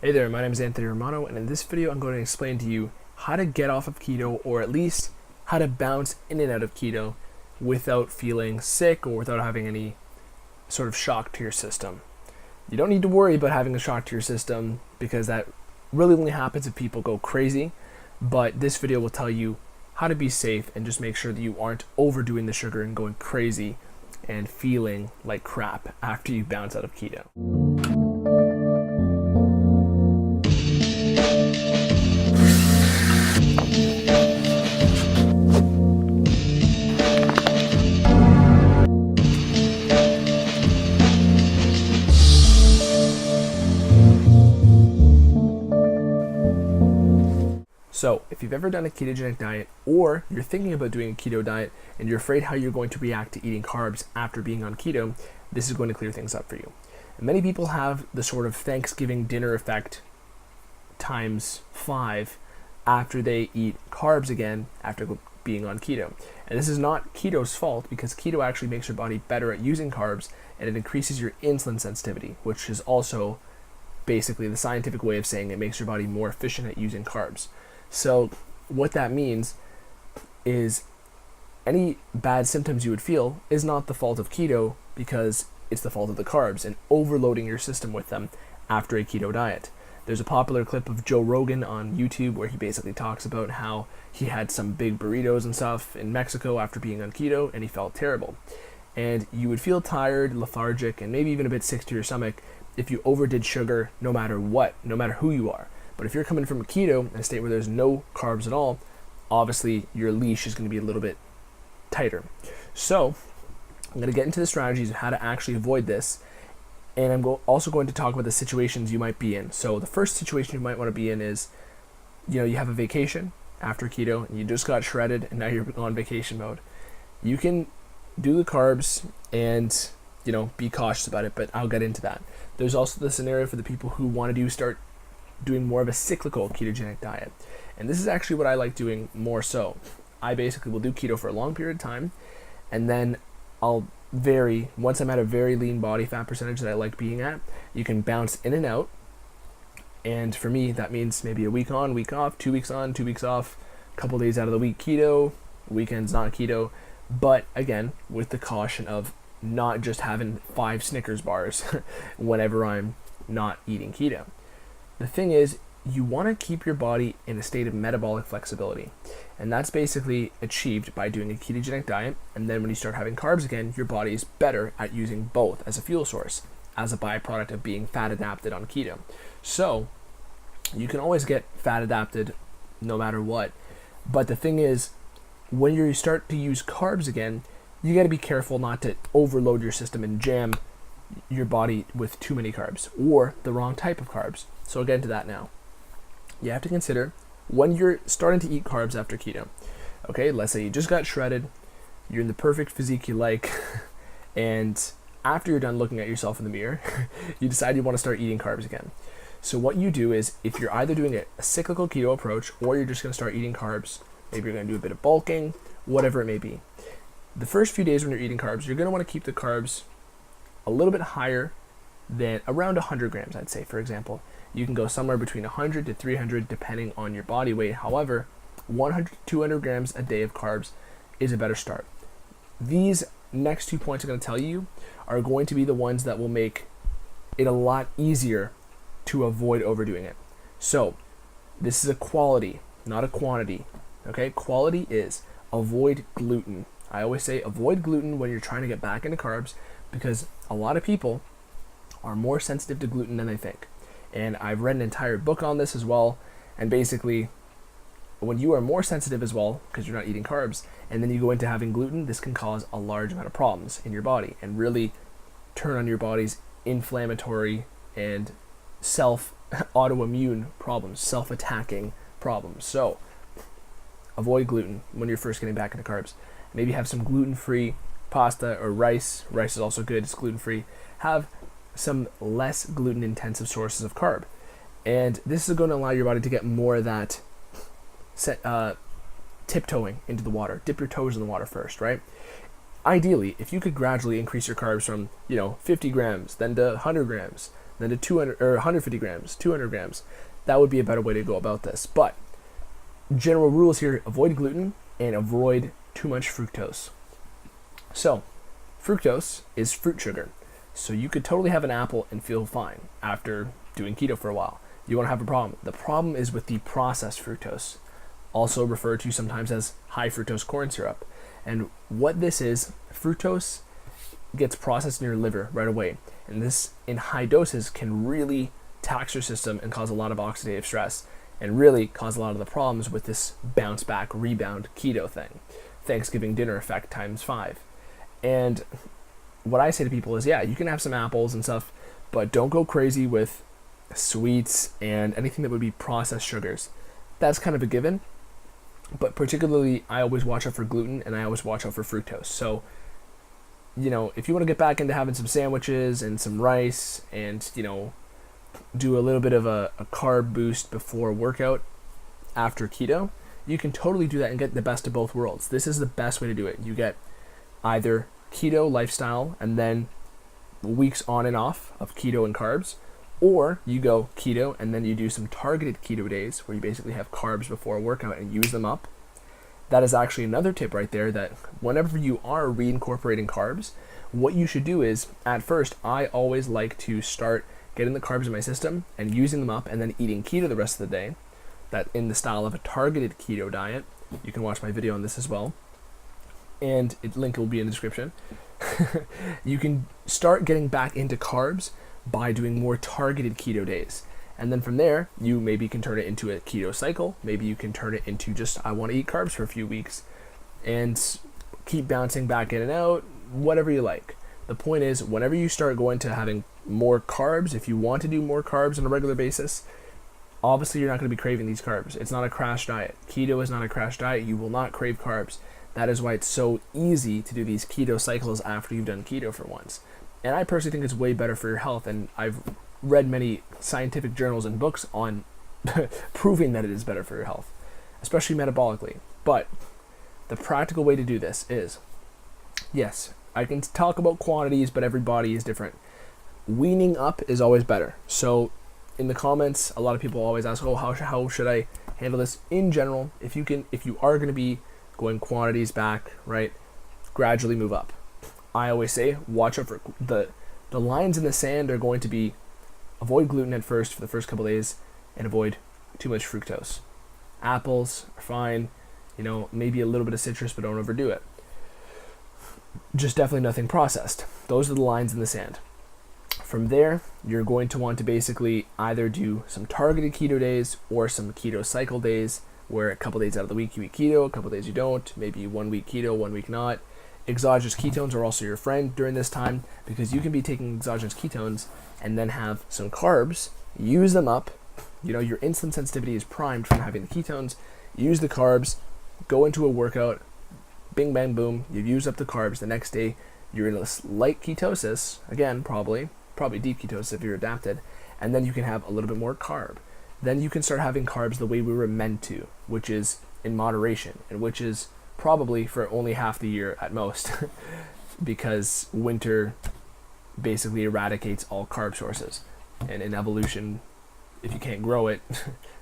Hey there, my name is Anthony Romano, and in this video I'm going to explain to you how to get off of keto, or at least how to bounce in and out of keto without feeling sick or without having any sort of shock to your system. You don't need to worry about having a shock to your system because that really only happens if people go crazy, but this video will tell you how to be safe and just make sure that you aren't overdoing the sugar and going crazy and feeling like crap after you bounce out of keto. So, if you've ever done a ketogenic diet, or you're thinking about doing a keto diet and you're afraid how you're going to react to eating carbs after being on keto, this is going to clear things up for you. And many people have the sort of Thanksgiving dinner effect times 5 after they eat carbs again after being on keto. And this is not keto's fault, because keto actually makes your body better at using carbs, and it increases your insulin sensitivity, which is also basically the scientific way of saying it makes your body more efficient at using carbs. So what that means is any bad symptoms you would feel is not the fault of keto, because it's the fault of the carbs and overloading your system with them after a keto diet. There's a popular clip of Joe Rogan on YouTube where he basically talks about how he had some big burritos and stuff in Mexico after being on keto and he felt terrible. And you would feel tired, lethargic, and maybe even a bit sick to your stomach if you overdid sugar, no matter what, no matter who you are. But if you're coming from a keto, in a state where there's no carbs at all, obviously your leash is going to be a little bit tighter. So I'm going to get into the strategies of how to actually avoid this. And I'm also going to talk about the situations you might be in. So the first situation you might want to be in is, you have a vacation after keto and you just got shredded and now you're on vacation mode. You can do the carbs and, be cautious about it, but I'll get into that. There's also the scenario for the people who want to start doing more of a cyclical ketogenic diet. And this is actually what I like doing more so. I basically will do keto for a long period of time, and then I'll vary. Once I'm at a very lean body fat percentage that I like being at, you can bounce in and out. And for me, that means maybe a week on, week off, 2 weeks on, 2 weeks off, a couple days out of the week keto, weekends not keto. But again, with the caution of not just having 5 Snickers bars whenever I'm not eating keto. The thing is, you want to keep your body in a state of metabolic flexibility. And that's basically achieved by doing a ketogenic diet. And then when you start having carbs again, your body is better at using both as a fuel source, as a byproduct of being fat adapted on keto. So you can always get fat adapted no matter what. But the thing is, when you start to use carbs again, you got to be careful not to overload your system and jam your body with too many carbs or the wrong type of carbs. So I'll get into that now. You have to consider when you're starting to eat carbs after keto. Okay, let's say you just got shredded, you're in the perfect physique you like, and after you're done looking at yourself in the mirror, you decide you want to start eating carbs again. So what you do is, if you're either doing a cyclical keto approach or you're just going to start eating carbs, maybe you're going to do a bit of bulking, whatever it may be. The first few days when you're eating carbs, you're going to want to keep the carbs a little bit higher than around 100 grams, I'd say, for example. You can go somewhere between 100 to 300 depending on your body weight. However, 100 to 200 grams a day of carbs is a better start. These next 2 points I'm going to tell you are going to be the ones that will make it a lot easier to avoid overdoing it. So, this is a quality, not a quantity. Okay, quality is avoid gluten. I always say avoid gluten when you're trying to get back into carbs, because a lot of people are more sensitive to gluten than they think. And I've read an entire book on this as well. And basically, when you are more sensitive as well, because you're not eating carbs, and then you go into having gluten, this can cause a large amount of problems in your body and really turn on your body's inflammatory and autoimmune problems, self-attacking problems. So avoid gluten when you're first getting back into carbs. Maybe have some gluten-free pasta or rice. Rice is also good, it's gluten-free. Have some less gluten-intensive sources of carb. And this is going to allow your body to get more of that tiptoeing into the water. Dip your toes in the water first, right? Ideally, if you could gradually increase your carbs from, 50 grams, then to 100 grams, than to 200 or 150 grams, 200 grams. That would be a better way to go about this. But general rules here: avoid gluten and avoid too much fructose. So, fructose is fruit sugar. So you could totally have an apple and feel fine after doing keto for a while. You won't have a problem. The problem is with the processed fructose, also referred to sometimes as high fructose corn syrup. And what this is, fructose gets processed in your liver right away. And this, in high doses, can really tax your system and cause a lot of oxidative stress and really cause a lot of the problems with this bounce back, rebound keto thing. Thanksgiving dinner effect times 5. And what I say to people is, yeah, you can have some apples and stuff, but don't go crazy with sweets and anything that would be processed sugars. That's kind of a given. But particularly, I always watch out for gluten and I always watch out for fructose. So, you know, if you want to get back into having some sandwiches and some rice and, you know, do a little bit of a carb boost before workout after keto, you can totally do that and get the best of both worlds. This is the best way to do it. You get either keto lifestyle and then weeks on and off of keto and carbs, or you go keto and then you do some targeted keto days where you basically have carbs before a workout and use them up. That is actually another tip right there, that whenever you are reincorporating carbs, what you should do is, at first, I always like to start getting the carbs in my system and using them up and then eating keto the rest of the day. That in the style of a targeted keto diet. You can watch my video on this as well. And link will be in the description. You can start getting back into carbs by doing more targeted keto days. And then from there, you maybe can turn it into a keto cycle. Maybe you can turn it into just, I want to eat carbs for a few weeks and keep bouncing back in and out, whatever you like. The point is, whenever you start going to having more carbs, if you want to do more carbs on a regular basis, obviously you're not going to be craving these carbs. It's not a crash diet. Keto is not a crash diet. You will not crave carbs. That is why it's so easy to do these keto cycles after you've done keto for once. And I personally think it's way better for your health, and I've read many scientific journals and books on proving that it is better for your health, especially metabolically. But the practical way to do this is, yes, I can talk about quantities, but every body is different. Weaning up is always better. So in the comments, a lot of people always ask, oh, how should I handle this? In general, if you are going to be going quantities back, right, gradually move up. I always say, watch out for the lines in the sand are going to be avoid gluten at first for the first couple days and avoid too much fructose. Apples are fine, maybe a little bit of citrus, but don't overdo it. Just definitely nothing processed. Those are the lines in the sand. From there, you're going to want to basically either do some targeted keto days or some keto cycle days, where a couple days out of the week you eat keto, a couple days you don't, maybe 1 week keto, 1 week not. Exogenous ketones are also your friend during this time, because you can be taking exogenous ketones and then have some carbs, use them up. Your insulin sensitivity is primed from having the ketones. Use the carbs, go into a workout, bing, bang, boom, you've used up the carbs. The next day, you're in a light ketosis, again, probably deep ketosis if you're adapted, and then you can have a little bit more carb. Then you can start having carbs the way we were meant to, which is in moderation, and which is probably for only half the year at most, because winter basically eradicates all carb sources. And in evolution, if you can't grow it,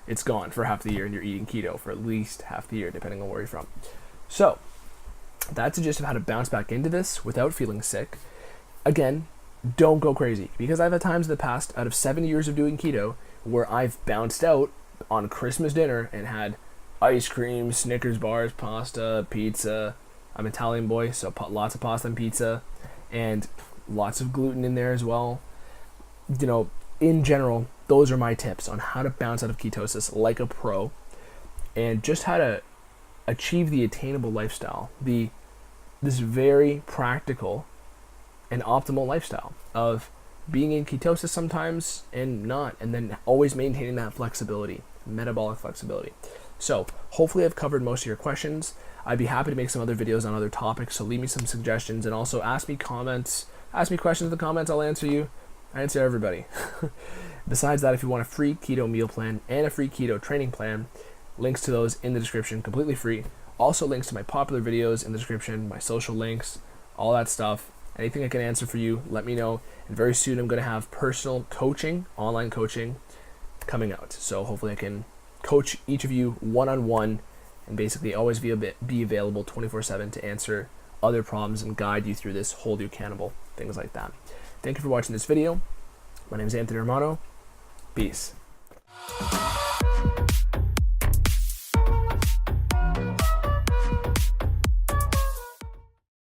it's gone for half the year, and you're eating keto for at least half the year, depending on where you're from. So that's the gist of how to bounce back into this without feeling sick. Again, don't go crazy, because I've had times in the past, out of 7 years of doing keto, where I've bounced out on Christmas dinner and had ice cream, Snickers bars, pasta, pizza. I'm an Italian boy, so lots of pasta and pizza, and lots of gluten in there as well. In general, those are my tips on how to bounce out of ketosis like a pro, and just how to achieve the attainable lifestyle, this very practical and optimal lifestyle of being in ketosis sometimes and not, and then always maintaining that flexibility, metabolic flexibility. So hopefully I've covered most of your questions. I'd be happy to make some other videos on other topics, so leave me some suggestions, and also ask me questions in the comments. I'll answer you. I answer everybody. Besides that, if you want a free keto meal plan and a free keto training plan, links to those in the description, completely free. Also links to my popular videos in the description, my social links, all that stuff. Anything I can answer for you, let me know. And very soon I'm going to have personal coaching, online coaching coming out. So hopefully I can coach each of you one-on-one and basically always be available 24/7 to answer other problems and guide you through this, hold you accountable, things like that. Thank you for watching this video. My name is Anthony Romano. Peace.